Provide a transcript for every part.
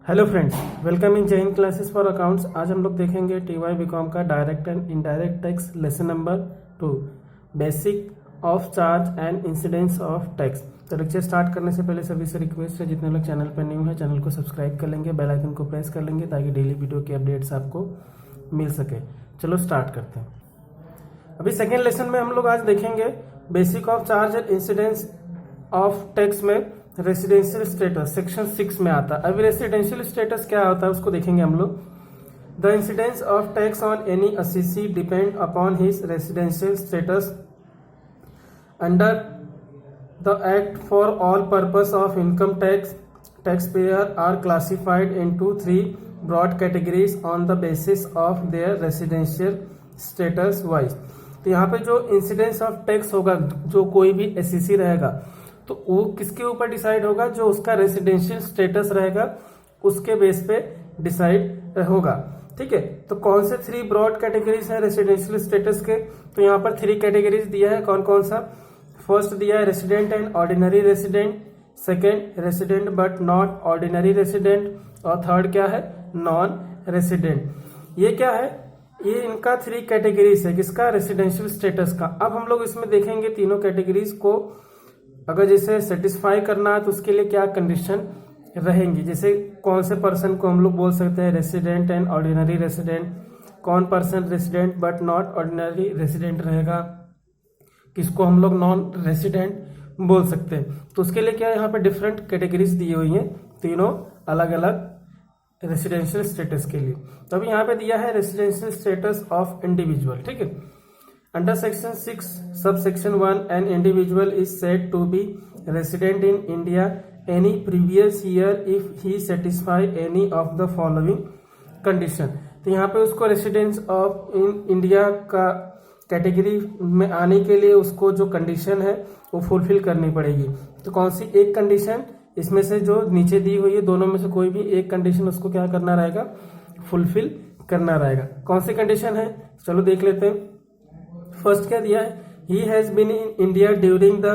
Hello friends, welcome in Jain classes for accounts. आज हम लोग देखेंगे टीवाई बीकॉम का direct and indirect tax lesson number 2, basic of charge and incidence of tax. तो lecture start करने से पहले सभी से रिक्वेस्ट है, जितने लोग चैनल पर न्यू है चैनल को सब्सक्राइब कर लेंगे, बेल आइकन को प्रेस कर लेंगे ताकि डेली वीडियो की अपडेट्स आपको मिल सके। चलो स्टार्ट करते हैं। अभी सेकेंड लेसन में हम लोग आज देखेंगे basic of charge and incidence of tax में रेसिडेंशियल स्टेटस सेक्शन 6 में आता है। अभी रेसिडेंशियल स्टेटस क्या होता है उसको देखेंगे हम लोग। The incidence of tax on any assessee depend upon his residential status under the act for all purpose of income tax. Tax payer are classified into 3 broad categories on the basis of their residential status wise. तो यहाँ पे जो incidence of tax होगा, जो कोई भी SEC रहेगा तो वो किसके ऊपर डिसाइड होगा, जो उसका रेसिडेंशियल स्टेटस रहेगा उसके बेस पे डिसाइड होगा। ठीक है, तो कौन से 3 ब्रॉड कैटेगरीज है रेसिडेंशियल स्टेटस के, तो यहाँ पर 3 कैटेगरीज दिया है। कौन कौन सा? फर्स्ट दिया है resident and ordinary resident, second resident but not ordinary resident, और थर्ड क्या है? Non resident. ये क्या है? ये इनका 3 कैटेगरीज है किसका? रेसिडेंशियल स्टेटस का। अब हम लोग इसमें देखेंगे तीनों कैटेगरीज को अगर जैसे सेटिस्फाई करना है तो उसके लिए क्या कंडीशन रहेंगी। जैसे कौन से पर्सन को हम लोग बोल सकते हैं रेसिडेंट एंड ऑर्डिनरी रेसिडेंट, कौन person resident but not ordinary resident रहेगा, किसको हम लोग नॉन रेसिडेंट बोल सकते हैं। तो उसके लिए क्या यहाँ पे डिफरेंट कैटेगरीज दी हुई हैं, तीनों अलग अलग रेसिडेंशियल स्टेटस के लिए। तो अभी यहाँ पे दिया है रेसिडेंशियल स्टेटस ऑफ इंडिविजुअल। ठीक है, Under section 6 subsection 1 an individual is said to be resident in India any previous year if he satisfy any of the following condition। तो यहाँ पे उसको रेसिडेंस ऑफ इंडिया का कैटेगरी में आने के लिए उसको जो कंडीशन है वो फुलफिल करनी पड़ेगी। तो कौन सी एक कंडीशन इसमें से जो नीचे दी हुई है दोनों में से कोई भी एक कंडीशन उसको क्या करना रहेगा? फुलफिल करना रहेगा। कौन सी कंडीशन है चलो देख लेते हैं। फर्स्ट क्या दिया है? He has been in India during the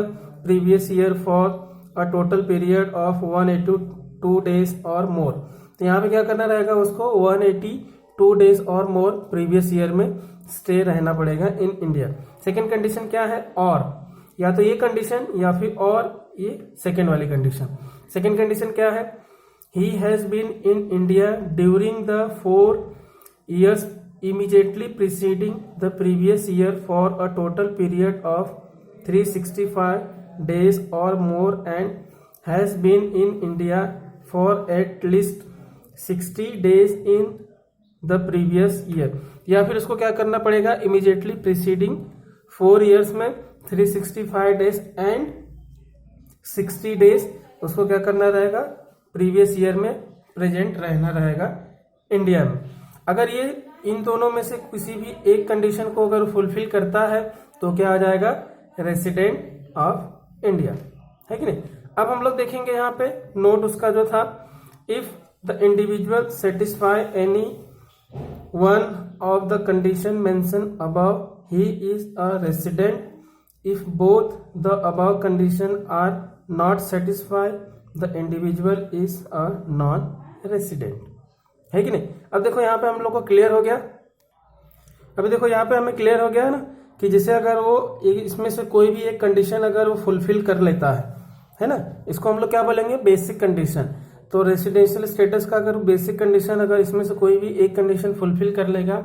previous year for a total period of 182 days और मोर। तो यहाँ पे क्या करना रहेगा? उसको 182 डेज और मोर प्रीवियस ईयर में स्टे रहना पड़ेगा इन इंडिया। सेकेंड कंडीशन क्या है? और या तो ये कंडीशन या फिर और ये सेकेंड वाली कंडीशन। सेकेंड कंडीशन क्या है? He has been in India during the 4 years immediately preceding the previous year for a total period of 365 days or more and has been in India for at least 60 days in the previous year। या फिर उसको क्या करना पड़ेगा? immediately preceding 4 years में 365 days and 60 days उसको क्या करना रहेगा? प्रीवियस ईयर में प्रेजेंट रहना रहेगा इंडिया में। अगर ये इन दोनों में से किसी भी एक कंडीशन को अगर फुलफिल करता है तो क्या आ जाएगा? रेसिडेंट ऑफ इंडिया, है कि नहीं। अब हम लोग देखेंगे यहाँ पे नोट उसका जो था, if the individual satisfy any one of the condition mention above he is a resident. If both the above condition are not satisfy the individual is a non resident, है कि नहीं। अब देखो यहाँ पे हम लोग को क्लियर हो गया। अभी देखो यहाँ पे हमें क्लियर हो गया है ना कि जैसे अगर वो इसमें से कोई भी एक कंडीशन अगर वो फुलफिल कर लेता है ना, इसको हम लोग क्या बोलेंगे? Basic condition. तो रेसिडेंशियल स्टेटस का अगर बेसिक कंडीशन अगर इसमें से कोई भी एक कंडीशन फुलफिल कर लेगा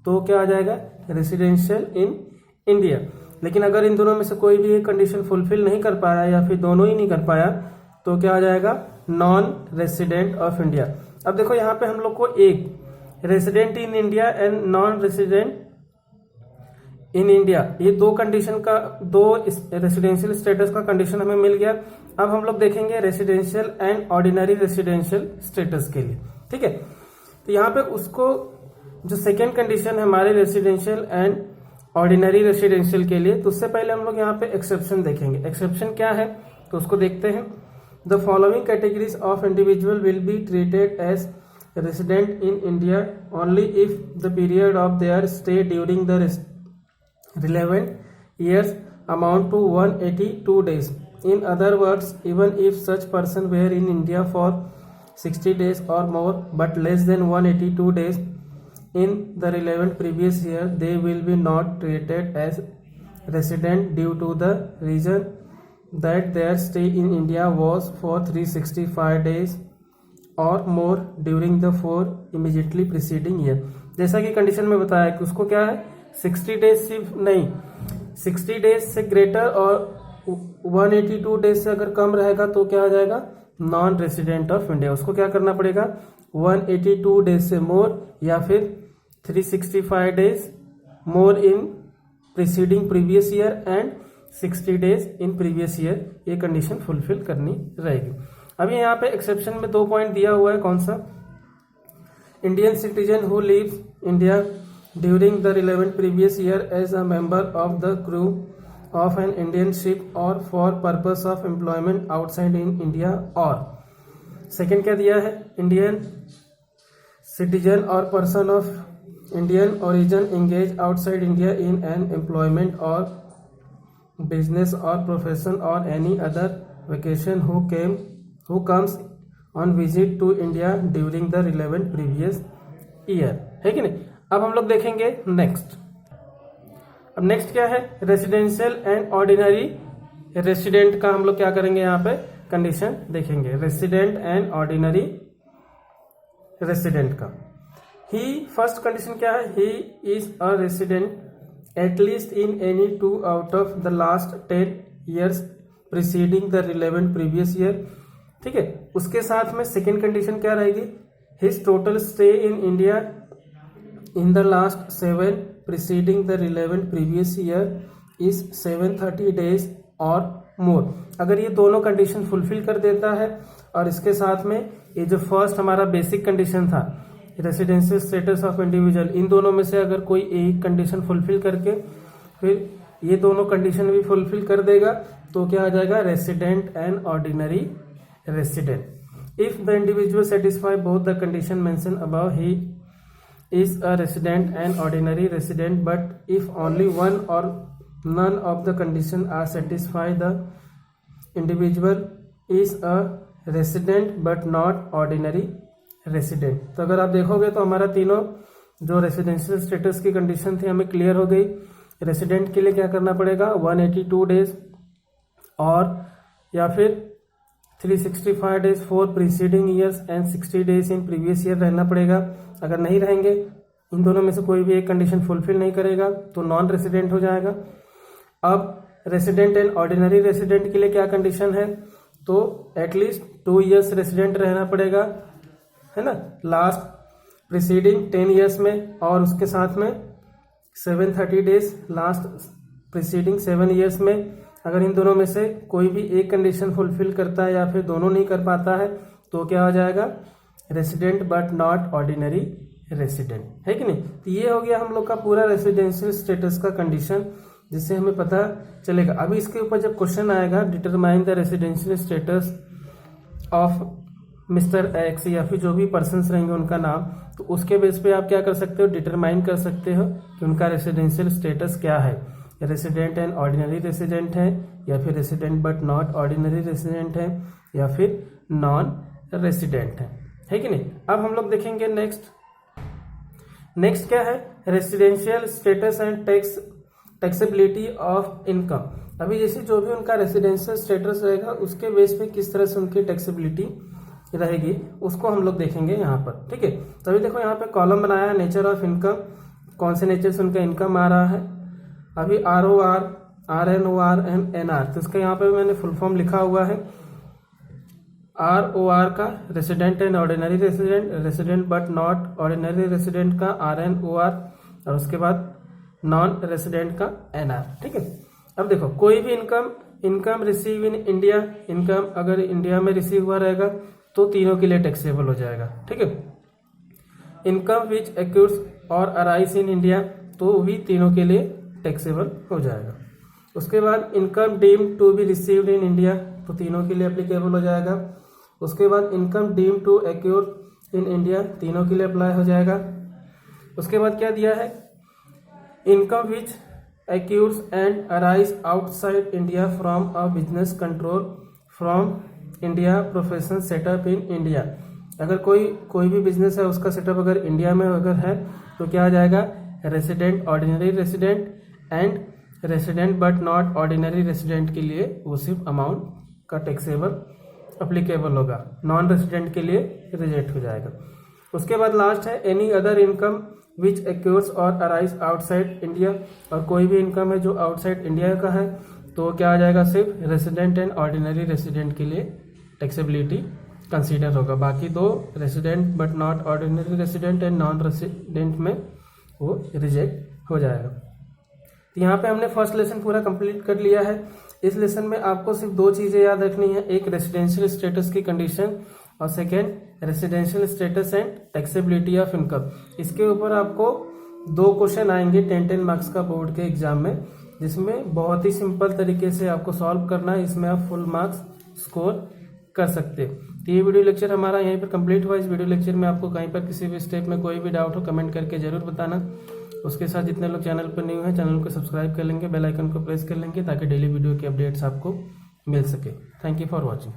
तो क्या आ जाएगा? Residential in India. लेकिन अगर इन दोनों में से कोई भी एक कंडीशन फुलफिल नहीं कर पाया या फिर दोनों ही नहीं कर पाया तो क्या आ जाएगा? Non resident of India. अब देखो यहाँ पे हम लोग को एक resident in India and non resident in India, ये दो कंडीशन का, 2 रेसिडेंशियल स्टेटस का कंडीशन हमें मिल गया। अब हम लोग देखेंगे residential and ordinary residential status के लिए। ठीक है, तो यहाँ पे उसको जो सेकेंड कंडीशन है हमारे रेसिडेंशियल एंड ऑर्डिनरी रेसिडेंशियल के लिए, तो उससे पहले हम लोग यहाँ पे एक्सेप्शन देखेंगे। एक्सेप्शन क्या है तो उसको देखते हैं। The following categories of individual will be treated as resident in India only if the period of their stay during the relevant years amount to 182 days. In other words, even if such person were in India for 60 days or more but less than 182 days in the relevant previous year, they will be not treated as resident due to the reason that their stay in India was for 365 days or more during the 4 immediately preceding year। जैसा कि condition में बताया कि उसको क्या है 60 days सिर्फ नहीं, 60 डेज से ग्रेटर और 182 डेज से अगर कम रहेगा तो क्या आ जाएगा नॉन रेसिडेंट ऑफ इंडिया। उसको क्या करना पड़ेगा 182 डेज से मोर या फिर 365 days more in preceding previous year and 60 days in previous year, ये कंडीशन फुलफिल करनी रहेगी। अभी यहाँ पे एक्सेप्शन में 2 पॉइंट दिया हुआ है, कौन सा, Indian citizen who leaves India during the relevant previous year as a member of the crew of an Indian ship और for purpose of employment outside in India, और सेकेंड क्या दिया है इंडियन सिटीजन और person of Indian origin engage outside India in an employment और business और profession और any other vacation who comes on visit to India during the relevant previous year, है कि नहीं। अब हम लोग देखेंगे नेक्स्ट। अब नेक्स्ट क्या है रेसिडेंशियल एंड ऑर्डिनरी रेसिडेंट का हम लोग क्या करेंगे यहाँ पे कंडीशन देखेंगे। रेसिडेंट एंड ऑर्डिनरी रेसिडेंट का ही फर्स्ट कंडीशन क्या है, ही is a resident at least in any 2 out of the last 10 years preceding the relevant previous year, ठीक है। उसके साथ में सेकेंड कंडीशन क्या रहेगी, his total stay in India in the last 7 preceding the relevant previous year is 730 days और मोर। अगर ये दोनों कंडीशन फुलफिल कर देता है और इसके साथ में ये जो फर्स्ट हमारा बेसिक कंडीशन था रेसिडेंशियल स्टेटस ऑफ इंडिविजुअल, इन दोनों में से अगर कोई एक कंडीशन फुलफिल करके फिर ये दोनों कंडीशन भी फुलफिल कर देगा तो क्या आ जाएगा resident and ordinary resident. If the individual satisfy both the condition mention above, he is a resident and ordinary resident, but if only one or none of the condition are satisfied, the individual is a resident but not ordinary resident। तो अगर आप देखोगे तो हमारा तीनों जो residential status की condition थी हमें क्लियर हो गई। रेसिडेंट के लिए क्या करना पड़ेगा 182 डेज और या फिर 365 days for preceding years and 60 days in previous year रहना पड़ेगा। अगर नहीं रहेंगे, इन दोनों में से कोई भी एक कंडीशन फुलफिल नहीं करेगा तो नॉन रेसिडेंट हो जाएगा। अब रेसिडेंट एंड ऑर्डिनरी रेसिडेंट के लिए क्या कंडीशन है, तो एटलीस्ट 2 years रेसिडेंट रहना पड़ेगा, है ना, लास्ट प्रीसीडिंग 10 years में, और उसके साथ में 730 डेज लास्ट प्रीसीडिंग 7 years में। अगर इन दोनों में से कोई भी एक कंडीशन फुलफिल करता है या फिर दोनों नहीं कर पाता है तो क्या हो जाएगा resident but not ordinary resident, है कि नहीं। तो ये हो गया हम लोग का पूरा रेसिडेंशियल स्टेटस का कंडीशन, जिससे हमें पता चलेगा। अभी इसके ऊपर जब क्वेश्चन आएगा determine the residential status of mister x या फिर जो भी पर्सन्स रहेंगे उनका नाम, तो उसके बेस पे आप क्या कर सकते हो डिटरमाइन कर सकते हो कि उनका रेसिडेंशियल स्टेटस क्या है, रेसिडेंट एंड ऑर्डिनरी रेसिडेंट है या फिर resident but not ordinary resident है या फिर नॉन रेसिडेंट है कि नहीं। अब हम लोग देखेंगे नेक्स्ट क्या है residential status and taxability of income. अभी जैसे जो भी उनका रेसिडेंशियल स्टेटस रहेगा उसके बेस पे किस तरह से उनकी टैक्सेबिलिटी रहेगी उसको हम लोग देखेंगे यहाँ पर, ठीक है। तो अभी देखो यहाँ पे कॉलम बनाया है नेचर ऑफ इनकम, कौन से नेचर से उनका इनकम आ रहा है। अभी ROR, RNOR एंड NR, तो इसका यहाँ पे मैंने फुल फॉर्म लिखा हुआ है। ROR का resident and ordinary resident, resident but not ordinary resident का RNOR, और उसके बाद नॉन रेसिडेंट का NR, ठीक है। अब देखो कोई भी income receive in India, income अगर इंडिया में रिसीव हुआ रहेगा तो तीनों के लिए टैक्सेबल हो जाएगा, ठीक है। इनकम विच एक्यूर्स और अराइज इन इंडिया, तो भी तीनों के लिए टैक्सेबल हो जाएगा। उसके बाद income deemed to be received in India, तो तीनों के लिए एप्लीकेबल हो जाएगा। उसके बाद income deemed to accrue in India, तीनों के लिए अप्लाई हो जाएगा। उसके बाद क्या दिया है income which accrues and arise outside India from a business control from India profession setup in India, अगर कोई भी बिजनेस है उसका सेटअप अगर इंडिया में अगर है तो क्या आ जाएगा, resident, ordinary resident and resident but not ordinary resident के लिए वो सिर्फ अमाउंट का टैक्सेबल अप्लीकेबल होगा, नॉन रेसिडेंट के लिए रिजेक्ट हो जाएगा। उसके बाद लास्ट है एनी अदर इनकम विच एक्योर्स और अराइज आउटसाइड इंडिया, और कोई भी इनकम है जो आउटसाइड इंडिया का है तो क्या आ जाएगा, सिर्फ रेसिडेंट एंड ऑर्डिनरी रेसिडेंट के लिए टैक्सेबिलिटी कंसीडर होगा, बाकी दो resident but not ordinary resident and non resident में वो रिजेक्ट हो जाएगा। तो यहाँ पे हमने फर्स्ट लेसन पूरा कंप्लीट कर लिया है। इस लेसन में आपको सिर्फ दो चीजें याद रखनी है, एक रेसिडेंशियल स्टेटस की कंडीशन और second residential status and taxability of income. इसके ऊपर आपको 2 क्वेश्चन आएंगे 10 मार्क्स का बोर्ड के एग्जाम में, जिसमें बहुत ही सिंपल तरीके से आपको सॉल्व करना है, इसमें आप फुल मार्क्स स्कोर कर सकते हैं। तो ये वीडियो लेक्चर हमारा यहीं पर कंप्लीट हुआ। इस वीडियो लेक्चर में आपको कहीं पर किसी भी स्टेप में कोई भी डाउट हो कमेंट करके जरूर बताना। उसके साथ जितने लोग चैनल पर न्यू हैं चैनल को सब्सक्राइब कर लेंगे, बेल आइकन को प्रेस कर लेंगे ताकि डेली वीडियो के अपडेट्स आपको मिल सके। Thank you for watching.